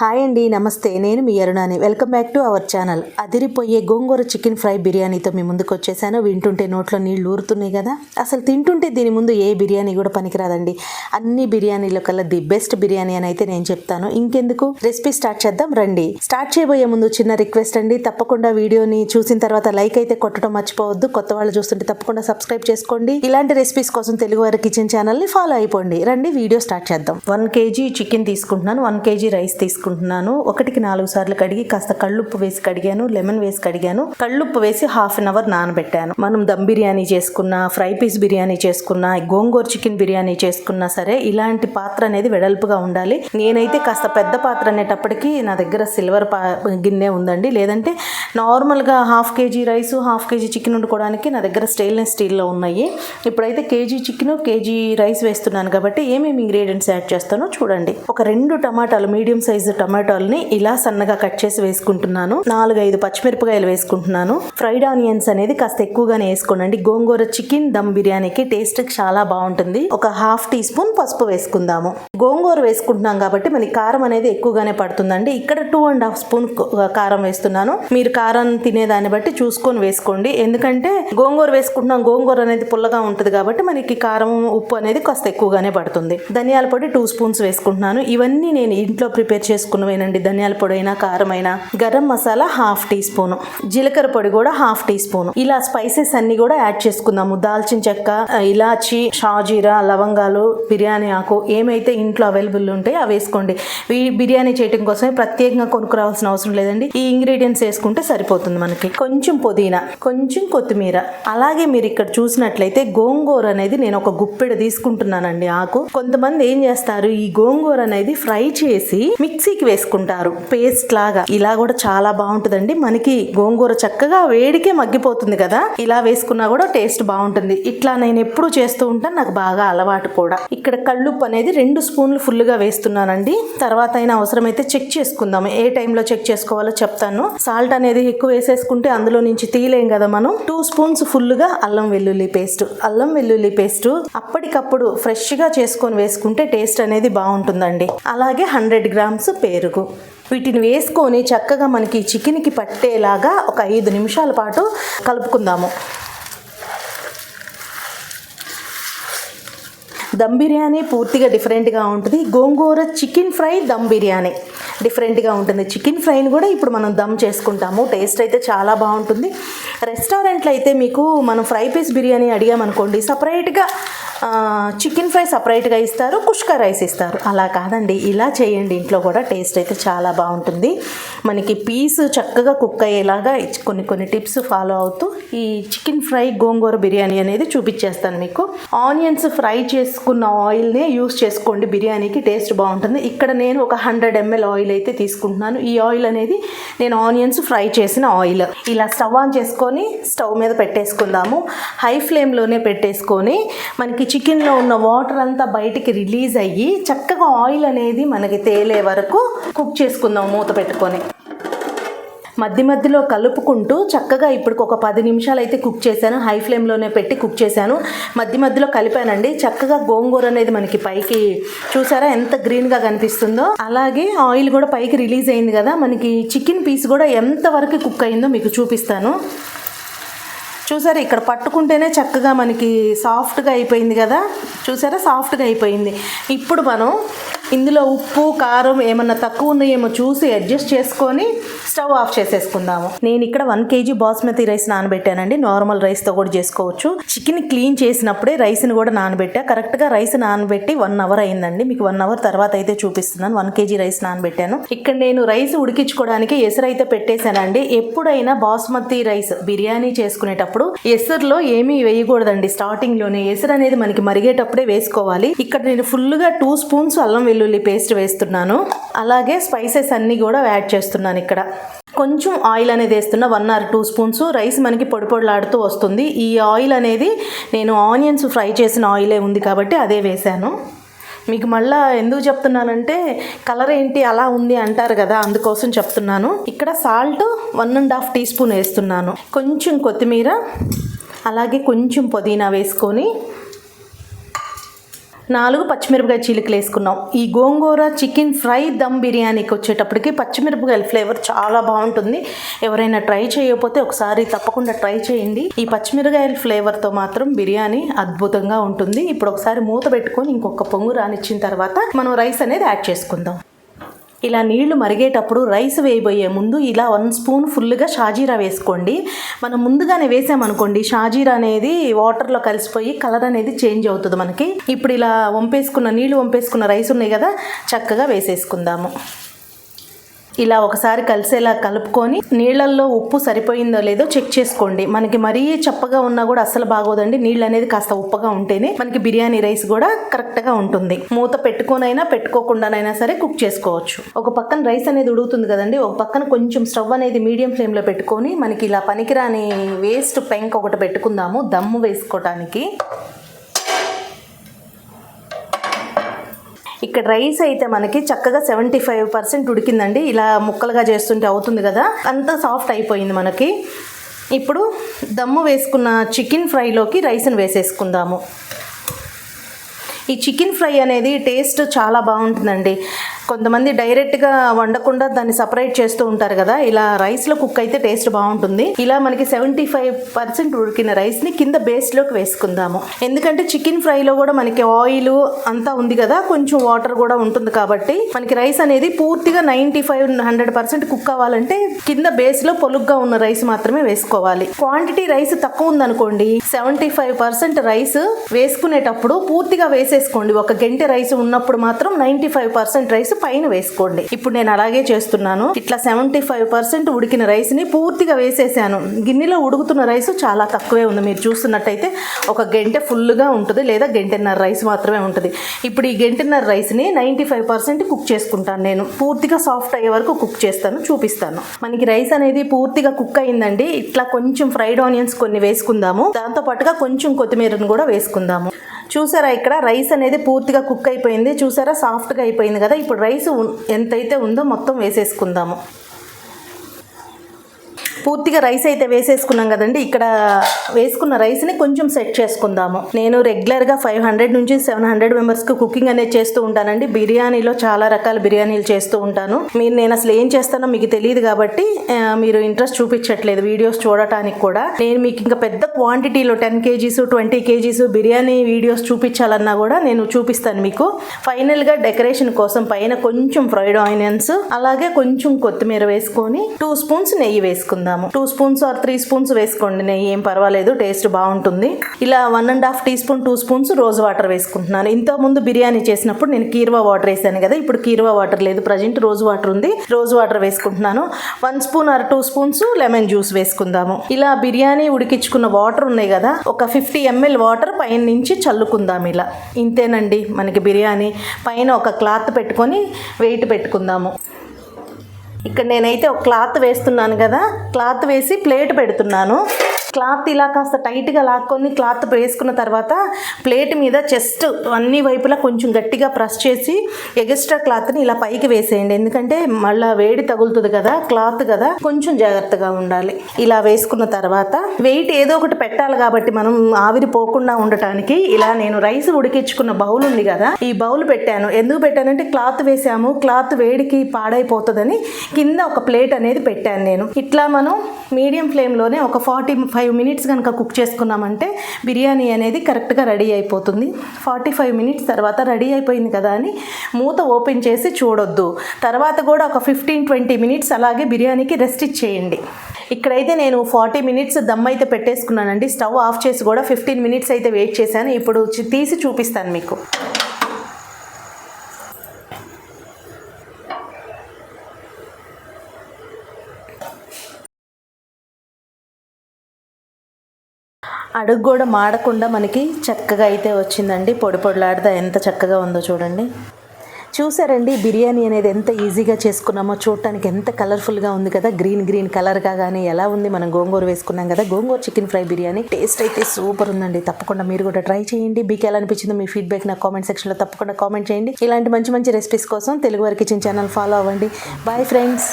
Hi అండి, నమస్తే. నేను మీ అరుణాని. Welcome back to our channel. అదిరిపోయే గోంగూర చికెన్ ఫ్రై బిర్యానీతో మీ ముందుకు వచ్చేసాను. వింటుంటే నోట్లో నీళ్ళు ఊరుతున్నాయి కదా. అసలు తింటుంటే దీని ముందు ఏ బిర్యానీ కూడా పనికిరాదండి. అన్ని బిర్యానీలో కల్లా ది బెస్ట్ బిర్యానీ అని అయితే నేను చెప్తాను. ఇంకెందుకు, రెసిపీ స్టార్ట్ చేద్దాం రండి. స్టార్ట్ చేయబోయే ముందు చిన్న రిక్వెస్ట్ అండి, తప్పకుండా వీడియోని చూసిన తర్వాత లైక్ అయితే కొట్టడం మర్చిపోవద్దు. కొత్త వాళ్ళు చూస్తుంటే తప్పకుండా సబ్స్క్రైబ్ చేసుకోండి. ఇలాంటి రెసిపీస్ కోసం తెలుగు వారి కిచెన్ ఛానల్ని ఫాలో అయిపోండి. రండి వీడియో స్టార్ట్ చేద్దాం. 1 kg చికెన్ తీసుకుంటున్నాను, 1 kg రైస్ తీసుకుంటున్నాను. 1కి 4 సార్లు కడిగి కాస్త కళ్ళుప్పు వేసి కడిగాను, లెమన్ వేసి కడిగాను, కళ్ళుప్పు వేసి ½ అన్ అవర్ నానబెట్టాను. మనం దమ్ బిర్యానీ చేసుకున్నా, ఫ్రై పీస్ బిర్యానీ చేసుకున్నా, గోంగూర చికెన్ బిర్యానీ చేసుకున్నా సరే ఇలాంటి పాత్ర అనేది వెడల్పుగా ఉండాలి. నేనైతే కాస్త పెద్ద పాత్ర అనేటప్పటికి నా దగ్గర సిల్వర్ గిన్నె ఉందండి. లేదంటే నార్మల్గా ½ kg రైస్, ½ kg చికెన్ వండుకోవడానికి నా దగ్గర స్టెయిన్లెస్ స్టీల్లో ఉన్నాయి. ఇప్పుడైతే కేజీ చికెన్, కేజీ రైస్ వేస్తున్నాను కాబట్టి ఏమేమి ఇంగ్రీడియంట్స్ యాడ్ చేస్తానో చూడండి. ఒక 2 టమాటాలు, మీడియం సైజు టమాటాలని ఇలా సన్నగా కట్ చేసి వేసుకుంటున్నాను. 4-5 పచ్చిమిరపకాయలు వేసుకుంటున్నాను. ఫ్రైడ్ ఆనియన్స్ అనేది కాస్త ఎక్కువగానే వేసుకోండి. గోంగూర చికెన్ దమ్ బిర్యానీకి టేస్ట్ చాలా బాగుంటుంది. ఒక ½ టీ స్పూన్ పసుపు వేసుకుందాము. గోంగూర వేసుకుంటున్నాం కాబట్టి మనకి కారం అనేది ఎక్కువగానే పడుతుందండి. ఇక్కడ 2.5 స్పూన్ కారం వేస్తున్నాను. మీరు కారం తినేదాన్ని బట్టి చూసుకొని వేసుకోండి. ఎందుకంటే గోంగూర వేసుకుంటున్నాం, గోంగూర అనేది పుల్లగా ఉంటుంది కాబట్టి మనకి కారం, ఉప్పు అనేది కాస్త ఎక్కువగానే పడుతుంది. ధనియాల పొడి 2 స్పూన్స్ వేసుకుంటున్నాను. ఇవన్నీ నేను ఇంట్లో ప్రిపేర్ చేసుకున్నవేనండి. ధనియాల పొడి అయినా, కారం అయినా. గరం మసాలా ½ టీ స్పూన్, జీలకర్ర పొడి కూడా ½ టీ స్పూన్. ఇలా స్పైసెస్ అన్ని కూడా యాడ్ చేసుకుందాము. దాల్చిన చెక్క, ఇలాచి, షాజీరా, లవంగాలు, బిర్యానీ ఆకు ఏమైతే ఇంట్లో అవైలబుల్ ఉంటాయో అవి వేసుకోండి. బిర్యానీ చేయడం కోసమే ప్రత్యేకంగా కొనుక్కురావాల్సిన అవసరం లేదండి. ఈ ఇంగ్రీడియంట్స్ వేసుకుంటే సరిపోతుంది మనకి. కొంచెం పుదీనా, కొంచెం కొత్తిమీర. అలాగే మీరు ఇక్కడ చూసినట్లయితే గోంగూర అనేది నేను ఒక గుప్పెడు తీసుకుంటున్నానండి ఆకు. కొంతమంది ఏం చేస్తారు, ఈ గోంగూర అనేది ఫ్రై చేసి మిక్సీకి వేసుకుంటారు పేస్ట్ లాగా. ఇలా కూడా చాలా బాగుంటుందండి. మనకి గోంగూర చక్కగా వేడికే మగ్గిపోతుంది కదా, ఇలా వేసుకున్నా కూడా టేస్ట్ బాగుంటుంది. ఇట్లా నేను ఎప్పుడు చేస్తూ ఉంటాను, నాకు బాగా అలవాటు కూడా. ఇక్కడ కళ్ళుప్పు అనేది 2 స్పూన్లు ఫుల్గా వేస్తున్నానండి. తర్వాత అయినా అవసరమైతే చెక్ చేసుకుందాము. ఏ టైంలో చెక్ చేసుకోవాలో చెప్తాను. సాల్ట్ అనేది ఎక్కువ వేసేసుకుంటే అందులో నుంచి తీయలేం కదా మనం. 2 స్పూన్స్ ఫుల్గా అల్లం వెల్లుల్లి పేస్ట్. అల్లం వెల్లుల్లి పేస్ట్ అప్పటికప్పుడు ఫ్రెష్గా చేసుకొని వేసుకుంటే టేస్ట్ అనేది బాగుంటుందండి. అలాగే 100 గ్రామ్స్ పెరుగు. వీటిని వేసుకొని చక్కగా మనకి చికెన్కి పట్టేలాగా ఒక 5 నిమిషాల పాటు కలుపుకుందాము. దమ్ బిర్యానీ పూర్తిగా డిఫరెంట్గా ఉంటుంది. గోంగూర చికెన్ ఫ్రై దమ్ బిర్యానీ డిఫరెంట్గా ఉంటుంది. చికెన్ ఫ్రైని కూడా ఇప్పుడు మనం దమ్ చేసుకుంటాము. టేస్ట్ అయితే చాలా బాగుంటుంది. రెస్టారెంట్లో అయితే మీకు మనం ఫ్రై పీస్ బిర్యానీ అడిగామనుకోండి, సపరేట్గా చికెన్ ఫ్రై సపరేట్గా ఇస్తారు, కుష్కా రైస్ ఇస్తారు. అలా కాదండి, ఇలా చేయండి. ఇంట్లో కూడా టేస్ట్ అయితే చాలా బాగుంటుంది. మనకి పీస్ చక్కగా కుక్ అయ్యేలాగా కొన్ని టిప్స్ ఫాలో అవుతూ ఈ చికెన్ ఫ్రై గోంగూర బిర్యానీ అనేది చూపించేస్తాను మీకు. ఆనియన్స్ ఫ్రై చేసుకున్న ఆయిల్నే యూస్ చేసుకోండి, బిర్యానీకి టేస్ట్ బాగుంటుంది. ఇక్కడ నేను ఒక 100 ml ఆయిల్ అయితే తీసుకుంటున్నాను. ఈ ఆయిల్ అనేది నేను ఆనియన్స్ ఫ్రై చేసిన ఆయిల్. ఇలా స్టవ్ ఆన్ చేసుకొని స్టవ్ మీద పెట్టేసుకుందాము. హై ఫ్లేమ్లోనే పెట్టేసుకొని మనకి చికెన్లో ఉన్న వాటర్ అంతా బయటికి రిలీజ్ అయ్యి చక్కగా ఆయిల్ అనేది మనకి తేలే వరకు కుక్ చేసుకుందాం మూత పెట్టుకొని. మధ్యలో కలుపుకుంటూ చక్కగా ఇప్పుడు ఒక 10 నిమిషాలు అయితే కుక్ చేశాను. హై ఫ్లేమ్లోనే పెట్టి కుక్ చేశాను. మధ్యలో కలిపానండి. చక్కగా గోంగూర అనేది మనకి పైకి చూసారా ఎంత గ్రీన్గా కనిపిస్తుందో. అలాగే ఆయిల్ కూడా పైకి రిలీజ్ అయింది కదా. మనకి చికెన్ పీస్ కూడా ఎంతవరకు కుక్ అయిందో మీకు చూపిస్తాను. చూసారా, ఇక్కడ పట్టుకుంటేనే చక్కగా మనకి సాఫ్ట్గా అయిపోయింది కదా. చూసారా, సాఫ్ట్గా అయిపోయింది. ఇప్పుడు మనం ఇందులో ఉప్పు, కారం ఏమన్నా తక్కువ ఉన్నాయేమో చూసి అడ్జస్ట్ చేసుకొని స్టవ్ ఆఫ్ చేసేసుకుందాము. నేను ఇక్కడ 1 kg బాస్మతి రైస్ నానబెట్టానండి. నార్మల్ రైస్తో కూడా చేసుకోవచ్చు. చికెన్ క్లీన్ చేసినప్పుడే రైస్ని కూడా నానబెట్టా. కరెక్ట్గా రైస్ నానబెట్టి 1 అవర్ అయిందండి. మీకు 1 అవర్ తర్వాత అయితే చూపిస్తున్నాను. 1 kg రైస్ నానబెట్టాను. ఇక్కడ నేను రైస్ ఉడికించుకోవడానికి ఎసరు అయితే పెట్టేశానండి. ఎప్పుడైనా బాస్మతి రైస్ బిర్యానీ చేసుకునేటప్పుడు ఎసరులో ఏమీ వేయకూడదండి. స్టార్టింగ్లోనే ఎసరు అనేది మనకి మరిగేటప్పుడే వేసుకోవాలి. ఇక్కడ నేను ఫుల్గా 2 స్పూన్స్ అల్లం వెల్లుల్లి పేస్ట్ వేస్తున్నాను. అలాగే స్పైసెస్ అన్నీ కూడా యాడ్ చేస్తున్నాను. ఇక్కడ కొంచెం ఆయిల్ అనేది వేస్తున్నా, 1 or 2 స్పూన్స్. రైస్ మనకి పొడిలాడుతూ వస్తుంది. ఈ ఆయిల్ అనేది నేను ఆనియన్స్ ఫ్రై చేసిన ఆయిలే ఉంది కాబట్టి అదే వేశాను. మీకు మళ్ళీ ఎందుకు చెప్తున్నానంటే కలర్ ఏంటి అలా ఉంది అంటారు కదా, అందుకోసం చెప్తున్నాను. ఇక్కడ సాల్ట్ 1.5 టీ స్పూన్ వేస్తున్నాను. కొంచెం కొత్తిమీర, అలాగే కొంచెం పుదీనా వేసుకొని 4 పచ్చిమిరపకాయ చీలికలు వేసుకున్నాం. ఈ గోంగూర చికెన్ ఫ్రై దమ్ బిర్యానీకి వచ్చేటప్పటికి పచ్చిమిరపకాయల ఫ్లేవర్ చాలా బాగుంటుంది. ఎవరైనా ట్రై చేయకపోతే ఒకసారి తప్పకుండా ట్రై చేయండి. ఈ పచ్చిమిరపకాయల ఫ్లేవర్తో మాత్రం బిర్యానీ అద్భుతంగా ఉంటుంది. ఇప్పుడు ఒకసారి మూత పెట్టుకొని ఇంకొక పొంగు రానిచ్చిన తర్వాత మనం రైస్ అనేది యాడ్ చేసుకుందాం. ఇలా నీళ్లు మరిగేటప్పుడు రైస్ వేయబోయే ముందు ఇలా 1 స్పూన్ ఫుల్గా షాజీరా వేసుకోండి. మనం ముందుగానే వేసామనుకోండి షాజీరా అనేది వాటర్లో కలిసిపోయి కలర్ అనేది చేంజ్ అవుతుంది మనకి. ఇప్పుడు ఇలా నీళ్లు వంపేసుకున్న రైస్ ఉన్నాయి కదా, చక్కగా వేసేసుకుందాము. ఇలా ఒకసారి కలిసేలా కలుపుకొని నీళ్ళల్లో ఉప్పు సరిపోయిందో లేదో చెక్ చేసుకోండి. మనకి మరీ చప్పగా ఉన్నా కూడా అస్సలు బాగోదండి. నీళ్ళు అనేది కాస్త ఉప్పగా ఉంటేనే మనకి బిర్యానీ రైస్ కూడా కరెక్ట్గా ఉంటుంది. మూత పెట్టుకోనైనా పెట్టుకోకుండానైనా సరే కుక్ చేసుకోవచ్చు. ఒక పక్కన రైస్ అనేది ఉడుగుతుంది కదండి, ఒక పక్కన కొంచెం స్టవ్ అనేది మీడియం ఫ్లేమ్లో పెట్టుకొని మనకి ఇలా పనికిరాని వేస్ట్ పెంక్ ఒకటి పెట్టుకుందాము దమ్ము వేసుకోవటానికి. ఇక్కడ రైస్ అయితే మనకి చక్కగా 75% ఉడికిందండి. ఇలా ముక్కలుగా చేస్తుంటే అవుతుంది కదా, అంతా సాఫ్ట్ అయిపోయింది మనకి. ఇప్పుడు దమ్ము వేసుకున్న చికెన్ ఫ్రైలోకి రైస్ని వేసేసుకుందాము. ఈ చికెన్ ఫ్రై అనేది టేస్ట్ చాలా బాగుంటుందండి. కొంతమంది డైరెక్ట్గా వండకుండా దాన్ని సపరేట్ చేస్తూ ఉంటారు కదా, ఇలా రైస్లో కుక్ అయితే టేస్ట్ బాగుంటుంది. ఇలా మనకి 75% ఉడికిన రైస్ని కింద బేస్లోకి వేసుకుందాము. ఎందుకంటే చికెన్ ఫ్రైలో కూడా మనకి ఆయిల్ అంతా ఉంది కదా, కొంచెం వాటర్ కూడా ఉంటుంది కాబట్టి మనకి రైస్ అనేది పూర్తిగా 95-100% కుక్ అవ్వాలంటే కింద బేస్లో పొలుగ్గా ఉన్న రైస్ మాత్రమే వేసుకోవాలి. క్వాంటిటీ రైస్ తక్కువ ఉందనుకోండి 75% రైస్ వేసుకునేటప్పుడు పూర్తిగా వేసేసుకోండి. ఒక గంటె రైస్ ఉన్నప్పుడు మాత్రం 95% రైస్ పైన వేసుకోండి. ఇప్పుడు నేను అలాగే చేస్తున్నాను. ఇట్లా 75% ఉడికిన రైస్ని పూర్తిగా వేసేసాను. గిన్నెలో ఉడుకుతున్న రైస్ చాలా తక్కువే ఉంది. మీరు చూస్తున్నట్టయితే ఒక గంటె ఫుల్గా ఉంటుంది, లేదా గంటెన్నర రైస్ మాత్రమే ఉంటుంది. ఇప్పుడు ఈ గంటెన్నర రైస్ని 95% కుక్ చేసుకుంటాను. నేను పూర్తిగా సాఫ్ట్ అయ్యే వరకు కుక్ చేస్తాను, చూపిస్తాను. మనకి రైస్ అనేది పూర్తిగా కుక్ అయిందండి. ఇట్లా కొంచెం ఫ్రైడ్ ఆనియన్స్ కొన్ని వేసుకుందాము. దాంతో పాటుగా కొంచెం కొత్తిమీరను కూడా వేసుకుందాము. చూసారా, ఇక్కడ రైస్ అనేది పూర్తిగా కుక్ అయిపోయింది. చూసారా, సాఫ్ట్గా అయిపోయింది కదా. ఇప్పుడు రైస్ ఎంతైతే ఉందో మొత్తం వేసేసుకుందాము. పూర్తిగా రైస్ అయితే వేసేసుకున్నాం కదండి. ఇక్కడ వేసుకున్న రైస్ని కొంచెం సెట్ చేసుకుందాము. నేను రెగ్యులర్గా 500 నుంచి 700 మెంబర్స్కి కుకింగ్ అనేది చేస్తూ ఉంటానండి. బిర్యానీలో చాలా రకాల బిర్యానీలు చేస్తూ ఉంటాను. నేను అసలు ఏం చేస్తానో మీకు తెలియదు కాబట్టి మీరు ఇంట్రెస్ట్ చూపించట్లేదు వీడియోస్ చూడటానికి కూడా. నేను మీకు ఇంకా పెద్ద క్వాంటిటీలో 10 kgs 20 kgs బిర్యానీ వీడియోస్ చూపించాలన్నా కూడా నేను చూపిస్తాను మీకు. ఫైనల్గా డెకరేషన్ కోసం పైన కొంచెం ఫ్రైడ్ ఆనియన్స్ అలాగే కొంచెం కొత్తిమీర వేసుకొని 2 స్పూన్స్ నెయ్యి వేసుకుందాం. 2 స్పూన్స్ ఆర్ 3 స్పూన్స్ వేసుకోండి నెయ్యి, ఏం పర్వాలేదు, టేస్ట్ బాగుంటుంది. ఇలా 1.5 teaspoon 2 spoons rose water వేసుకుంటున్నాను. ఇంతకుముందు బిర్యానీ చేసినప్పుడు నేను కీర్వా వాటర్ వేసాను కదా, ఇప్పుడు కీర్వా వాటర్ లేదు, ప్రజెంట్ రోజ్ వాటర్ ఉంది. రోజ్ వాటర్ వేసుకుంటున్నాను. 1 spoon or 2 spoons lemon juice వేసుకుందాము. ఇలా బిర్యానీ ఉడికించుకున్న వాటర్ ఉన్నాయి కదా, ఒక 50 ml వాటర్ పైన నుంచి చల్లుకుందాం. ఇలా ఇంతేనండి మనకి బిర్యానీ. పైన ఒక క్లాత్ పెట్టుకొని వెయిట్ పెట్టుకుందాము. ఇక్కడ నేనైతే ఒక క్లాత్ వేస్తున్నాను కదా, క్లాత్ వేసి ప్లేట్ పెడుతున్నాను. క్లాత్ ఇలా కాస్త టైట్గా లాక్కొని క్లాత్ వేసుకున్న తర్వాత ప్లేట్ మీద జస్ట్ అన్ని వైపులా కొంచెం గట్టిగా ప్రెస్ చేసి ఎక్స్ట్రా క్లాత్ని ఇలా పైకి వేసేయండి. ఎందుకంటే మళ్ళీ వేడి తగులుతుంది కదా, క్లాత్ కదా, కొంచెం జాగ్రత్తగా ఉండాలి. ఇలా వేసుకున్న తర్వాత వెయిట్ ఏదో ఒకటి పెట్టాలి కాబట్టి మనం ఆవిరి పోకుండా ఉండటానికి ఇలా నేను రైస్ ఉడికించుకున్న బౌల్ ఉంది కదా, ఈ బౌల్ పెట్టాను. ఎందుకు పెట్టానంటే క్లాత్ వేసాము, క్లాత్ వేడికి పాడైపోతుందని కింద ఒక ప్లేట్ అనేది పెట్టాను నేను. ఇట్లా మనం మీడియం ఫ్లేమ్లోనే ఒక 45 మినిట్స్ కనుక కుక్ చేసుకున్నామంటే బిర్యానీ అనేది కరెక్ట్గా రెడీ అయిపోతుంది. 45 మినిట్స్ తర్వాత రెడీ అయిపోయింది కదా అని మూత ఓపెన్ చేసి చూడొద్దు. తర్వాత కూడా ఒక 15-20 మినిట్స్ అలాగే బిర్యానీకి రెస్ట్ ఇచ్చేయండి. ఇక్కడైతే నేను 40 మినిట్స్ దమ్ అయితే పెట్టేసుకున్నానండి. స్టవ్ ఆఫ్ చేసి కూడా 15 మినిట్స్ అయితే వెయిట్ చేశాను. ఇప్పుడు తీసి చూపిస్తాను మీకు. అడుగు కూడా మాడకుండా మనకి చక్కగా అయితే వచ్చిందండి. పొడి పొడిలాడితే ఎంత చక్కగా ఉందో చూడండి. చూసారండి బిర్యానీ అనేది ఎంత ఈజీగా చేసుకున్నామో, చూడటానికి ఎంత కలర్ఫుల్గా ఉంది కదా, గ్రీన్ కలర్గా. కానీ ఎలా ఉంది, మనం గోంగూర వేసుకున్నాం కదా, గోంగూర చికెన్ ఫ్రై బిర్యానీ టేస్ట్ అయితే సూపర్ ఉందండి. తప్పకుండా మీరు కూడా ట్రై చేయండి. మీకు ఎలా అనిపించిందో మీ ఫీడ్బ్యాక్ నా కామెంట్ సెక్షన్లో తప్పకుండా కామెంట్ చేయండి. ఇలాంటి మంచి రెసిపీస్ కోసం తెలుగు వారి కిచెన్ ఛానల్ ఫాలో అవ్వండి. Bye friends.